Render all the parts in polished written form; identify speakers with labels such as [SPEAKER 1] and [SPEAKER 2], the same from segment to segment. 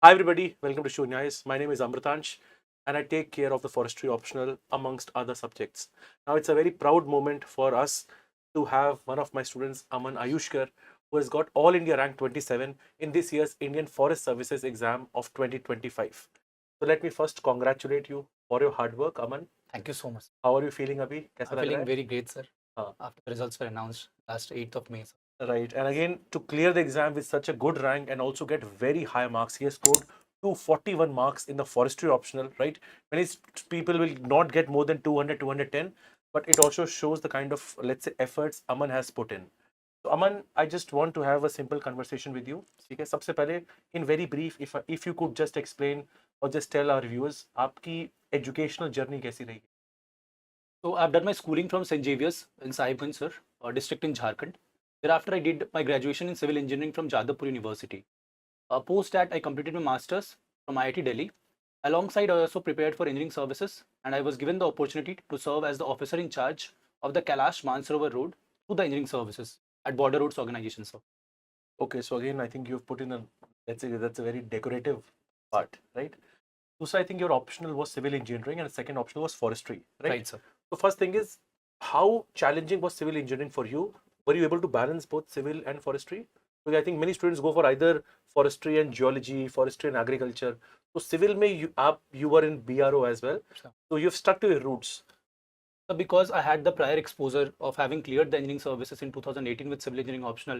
[SPEAKER 1] Hi everybody, welcome to Sunya IAS. My name is Amratansh and I take care of the Forestry Optional amongst other subjects. Now it's a very proud moment for us to have one of my students, Aman Ayushkar, who has got All India rank 27 in this year's Indian Forest Services exam of 2025. So let me first congratulate you for your hard work, Aman.
[SPEAKER 2] Thank you so much.
[SPEAKER 1] How are you feeling, Abhi? कैसा
[SPEAKER 2] I'm
[SPEAKER 1] लग रहा
[SPEAKER 2] feeling
[SPEAKER 1] है?
[SPEAKER 2] very great, sir.
[SPEAKER 1] हाँ.
[SPEAKER 2] After the results were announced last 8th of May. Sir.
[SPEAKER 1] Right. And again, to clear the exam with such a good rank and also get very high marks, he has scored 241 marks in the forestry optional, right? Many people will not get more than 200, 210, but it also shows the kind of, let's say, efforts Aman has put in. So, Aman, I just want to have a simple conversation with you. Okay, सबसे पहले, in very brief, if you could just explain or just tell our viewers, आपकी educational journey कैसी रही?
[SPEAKER 2] So I've done my schooling from St. Xavier's in Sahibganj, sir, district in Jharkhand. Thereafter, I did my graduation in civil engineering from Jadavpur University. Post that, I completed my masters from IIT Delhi. Alongside, I also prepared for engineering services, and I was given the opportunity to serve as the officer in charge of the Kailash Mansarovar Road through the engineering services at Border Roads Organization, sir.
[SPEAKER 1] Okay, so again, I think you've put in a, let's say that's a very decorative part, right? So I think your optional was civil engineering and the second optional was forestry, right?
[SPEAKER 2] Right, sir.
[SPEAKER 1] So first thing is, how challenging was civil engineering for you? Were you able to balance both civil and forestry? Because I think many students go for either forestry and geology, forestry and agriculture. So civil mein you were in BRO as well.
[SPEAKER 2] Sure.
[SPEAKER 1] So you've stuck to your roots.
[SPEAKER 2] So because I had the prior exposure of having cleared the engineering services in 2018 with civil engineering optional,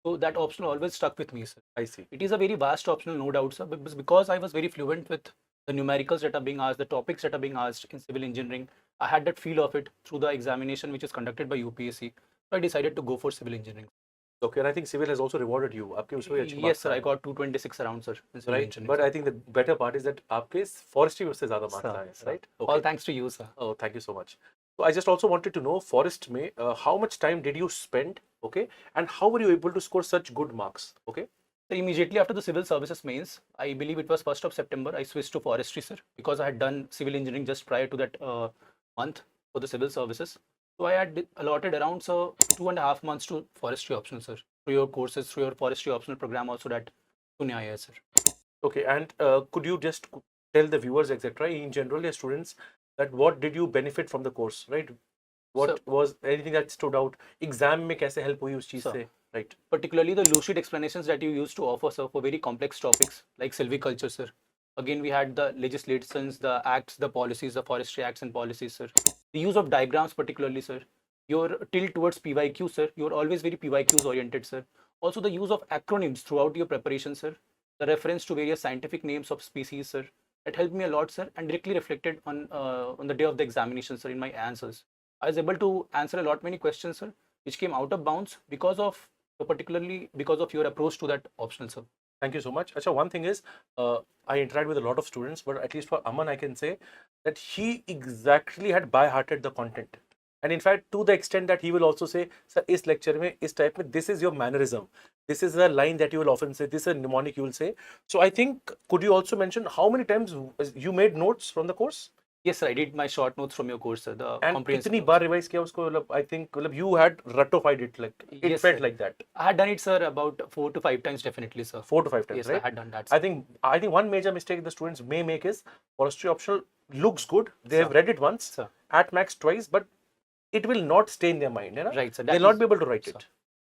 [SPEAKER 2] so that optional always stuck with me, sir.
[SPEAKER 1] I see.
[SPEAKER 2] It is a very vast optional, no doubt, sir. But because I was very fluent with the numericals that are being asked, the topics that are being asked in civil engineering, I had that feel of it through the examination which is conducted by UPSC. So I decided to go for civil engineering.
[SPEAKER 1] Okay, and I think civil has also rewarded you. आपके उसमें अच्छे
[SPEAKER 2] Yes,
[SPEAKER 1] marks
[SPEAKER 2] sir. I
[SPEAKER 1] आए.
[SPEAKER 2] got 226 around, sir, in civil
[SPEAKER 1] Right,
[SPEAKER 2] engineering.
[SPEAKER 1] but
[SPEAKER 2] sir.
[SPEAKER 1] I think the better part is that आपके forestry में उससे ज़्यादा marks
[SPEAKER 2] Sir,
[SPEAKER 1] आए,
[SPEAKER 2] sir.
[SPEAKER 1] right?
[SPEAKER 2] All
[SPEAKER 1] Okay.
[SPEAKER 2] thanks to you, sir.
[SPEAKER 1] Oh, thank you so much. So I just also wanted to know, forest में how much time did you spend, okay, and how were you able to score such good marks, okay?
[SPEAKER 2] So immediately after the civil services mains, I believe it was 1st of September, I switched to forestry, sir, because I had done civil engineering just prior to that month for the civil services. So I had allotted around 2.5 months to forestry optional, sir, through your courses, through your forestry optional program also that Sunya IAS, sir.
[SPEAKER 1] Okay, and could you just tell the viewers, etc., in general, your students, that what did you benefit from the course, right? What was anything that stood out? Exam में कैसे help हुई उस चीज
[SPEAKER 2] Sir.
[SPEAKER 1] से, right?
[SPEAKER 2] Particularly the lucid explanations that you used to offer, sir, for very complex topics like silviculture, sir. Again, we had the legislations, the acts, the policies, the forestry acts and policies, sir. The use of diagrams, particularly, sir. Your tilt towards PYQ, sir. You're always very PYQs oriented, sir. Also, the use of acronyms throughout your preparation, sir. The reference to various scientific names of species, sir. That helped me a lot, sir, and directly reflected on the day of the examination, sir, in my answers. I was able to answer a lot many questions, sir, which came out of bounds because of particularly because of your approach to that optional, sir.
[SPEAKER 1] Thank you so much. Achha, one thing is, I interact with a lot of students, but at least for Aman, I can say that he exactly had by-hearted the content. And in fact, to the extent that he will also say, sir, इस lecture में, इस type में, this is your mannerism. This is a line that you will often say. This is a mnemonic you will say. So I think, could you also mention how many times you made notes from the course?
[SPEAKER 2] Yes, sir, I did my short notes from your course, sir. The
[SPEAKER 1] And
[SPEAKER 2] comprehensive
[SPEAKER 1] कितनी
[SPEAKER 2] notes.
[SPEAKER 1] बार revise किया उसको? मतलब, I think मतलब you had ratified it, like it
[SPEAKER 2] Yes,
[SPEAKER 1] felt
[SPEAKER 2] sir.
[SPEAKER 1] like that.
[SPEAKER 2] I had done it, sir, about 4 to 5 times, definitely, sir.
[SPEAKER 1] 4 to 5 times,
[SPEAKER 2] Yes,
[SPEAKER 1] right?
[SPEAKER 2] I had done that, sir.
[SPEAKER 1] I think one major mistake the students may make is forestry optional looks good. They have
[SPEAKER 2] Sir.
[SPEAKER 1] read it once,
[SPEAKER 2] Sir.
[SPEAKER 1] at max twice, but it will not stay in their mind. You know?
[SPEAKER 2] Right, sir.
[SPEAKER 1] They'll not be able to write
[SPEAKER 2] sir.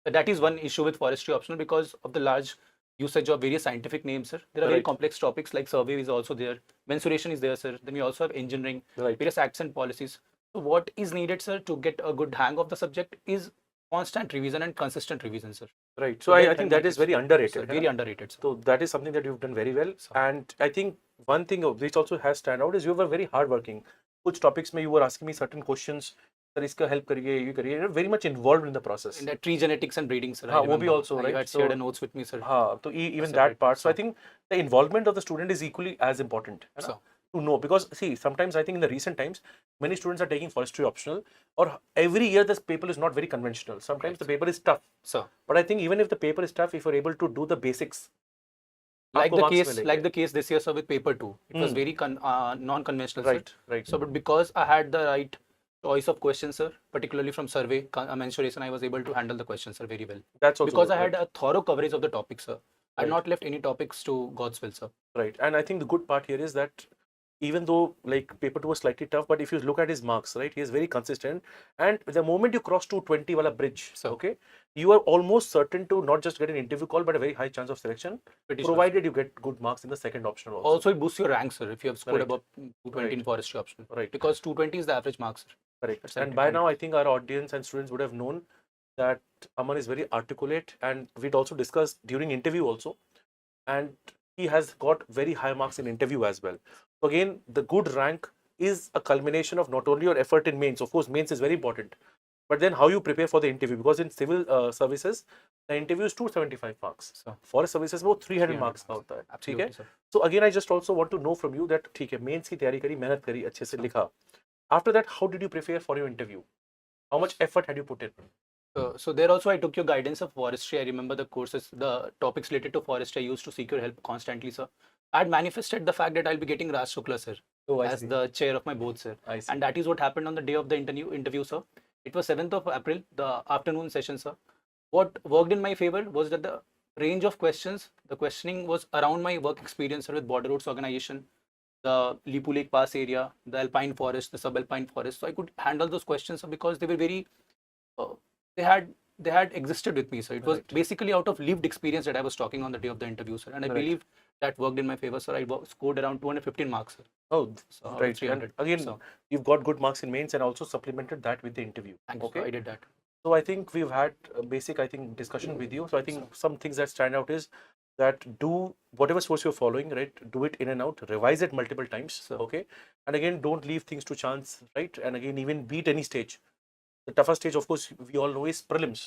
[SPEAKER 1] it.
[SPEAKER 2] That is one issue with forestry optional because of the large usage of various scientific names, sir. There are very
[SPEAKER 1] Right.
[SPEAKER 2] complex topics like survey is also there, mensuration is there, sir. Then we also have engineering,
[SPEAKER 1] Right.
[SPEAKER 2] various acts and policies. So what is needed, sir, to get a good hang of the subject is constant revision and consistent revision, sir.
[SPEAKER 1] Right. So I think that is very underrated.
[SPEAKER 2] Sir,
[SPEAKER 1] you
[SPEAKER 2] very
[SPEAKER 1] know?
[SPEAKER 2] underrated, sir.
[SPEAKER 1] So that is something that you've done very well.
[SPEAKER 2] Sir.
[SPEAKER 1] And I think one thing which also has stand out is you were very hardworking. Which topics may you were asking me certain questions. Sir, इसका help करिए, ये करिए. You're very much involved in the process.
[SPEAKER 2] In the tree genetics and breeding, sir.
[SPEAKER 1] हाँ, वो भी also,
[SPEAKER 2] You
[SPEAKER 1] right?
[SPEAKER 2] had shared notes with me, sir.
[SPEAKER 1] हाँ, तो even
[SPEAKER 2] Separate,
[SPEAKER 1] that part. So I
[SPEAKER 2] sir.
[SPEAKER 1] think the involvement of the student is equally as important. है ना?
[SPEAKER 2] Sir.
[SPEAKER 1] To know, because see, sometimes I think in the recent times, many students are taking forestry optional, or every year this paper is not very conventional. Sometimes the paper is tough.
[SPEAKER 2] Sir.
[SPEAKER 1] But I think even if the paper is tough, if you're able to do the basics,
[SPEAKER 2] Like
[SPEAKER 1] आपको
[SPEAKER 2] the
[SPEAKER 1] marks
[SPEAKER 2] case,
[SPEAKER 1] मिलेंगे.
[SPEAKER 2] like the case this year, sir, with paper 2. It was very non-conventional, sir.
[SPEAKER 1] Right, right.
[SPEAKER 2] So, but because I had the right choice of questions, sir, particularly from survey, mensuration, I was able to handle the questions, sir, very well.
[SPEAKER 1] That's also
[SPEAKER 2] Because
[SPEAKER 1] good,
[SPEAKER 2] I had
[SPEAKER 1] right?
[SPEAKER 2] a thorough coverage of the topic, sir. I've
[SPEAKER 1] Right.
[SPEAKER 2] not left any topics to God's will, sir.
[SPEAKER 1] Right. And I think the good part here is that even though like paper 2 was slightly tough, but if you look at his marks, right, he is very consistent. And the moment you cross 220 wala bridge,
[SPEAKER 2] So-
[SPEAKER 1] okay, you are almost certain to not just get an interview call, but a very high chance of selection,
[SPEAKER 2] Pretty sure.
[SPEAKER 1] provided you get good marks in the second optional also.
[SPEAKER 2] Also, it boosts your rank, sir, if you have scored
[SPEAKER 1] Right.
[SPEAKER 2] above 220 in
[SPEAKER 1] Right.
[SPEAKER 2] forestry optional.
[SPEAKER 1] Right.
[SPEAKER 2] Because 220 is the average mark, sir.
[SPEAKER 1] Correct.
[SPEAKER 2] That's
[SPEAKER 1] And
[SPEAKER 2] selected
[SPEAKER 1] by now, I
[SPEAKER 2] candidates.
[SPEAKER 1] think our audience and students would have known that Aman is very articulate, and we'd also discussed during interview also, and he has got very high marks in interview as well. So again, the good rank is a culmination of not only your effort in mains. Of course, mains is very important, but then how you prepare for the interview. Because in civil services, the interview is 275 marks.
[SPEAKER 2] So,
[SPEAKER 1] Forest services वो 300 marks का
[SPEAKER 2] marks.
[SPEAKER 1] होता है. ठीक
[SPEAKER 2] Absolutely,
[SPEAKER 1] है?
[SPEAKER 2] sir.
[SPEAKER 1] So again, I just also want to know from you that ठीक है, mains की तैयारी करी, मेहनत करी, अच्छे से लिखा. After that, how did you prepare for your interview? How much effort had you put in?
[SPEAKER 2] So there also I took your guidance of forestry. I remember the courses, the topics related to forestry. I used to seek your help constantly, sir. I had manifested the fact that I'll be getting Raj Shukla, sir,
[SPEAKER 1] Oh,
[SPEAKER 2] as the chair of my board, sir.
[SPEAKER 1] I see.
[SPEAKER 2] And that is what happened on the day of the interview, sir. It was 7th of April, the afternoon session, sir. What worked in my favor was that the range of questions, the questioning was around my work experience, sir, with border roads organization, the Lipu Lake Pass area, the alpine forest, the subalpine forest. So I could handle those questions, sir, because they were very uh, they had existed with me, sir. It was
[SPEAKER 1] Right.
[SPEAKER 2] basically out of lived experience that I was talking on the day of the interview, sir. And I
[SPEAKER 1] Right.
[SPEAKER 2] believe that worked in my favor, sir. I scored around 215 marks, sir.
[SPEAKER 1] Oh,
[SPEAKER 2] So, out of
[SPEAKER 1] right.
[SPEAKER 2] 300.
[SPEAKER 1] And again,
[SPEAKER 2] So,
[SPEAKER 1] you've got good marks in mains and also supplemented that with the interview.
[SPEAKER 2] thank you, sir. I did that.
[SPEAKER 1] So I think we've had a basic, I think, discussion with you. So I think some things that stand out is that do whatever source you're following, right? Do it in and out, revise it multiple times.
[SPEAKER 2] So-
[SPEAKER 1] Okay. And again, don't leave things to chance, right? And again, even beat any stage. The toughest stage, of course, we all know is prelims.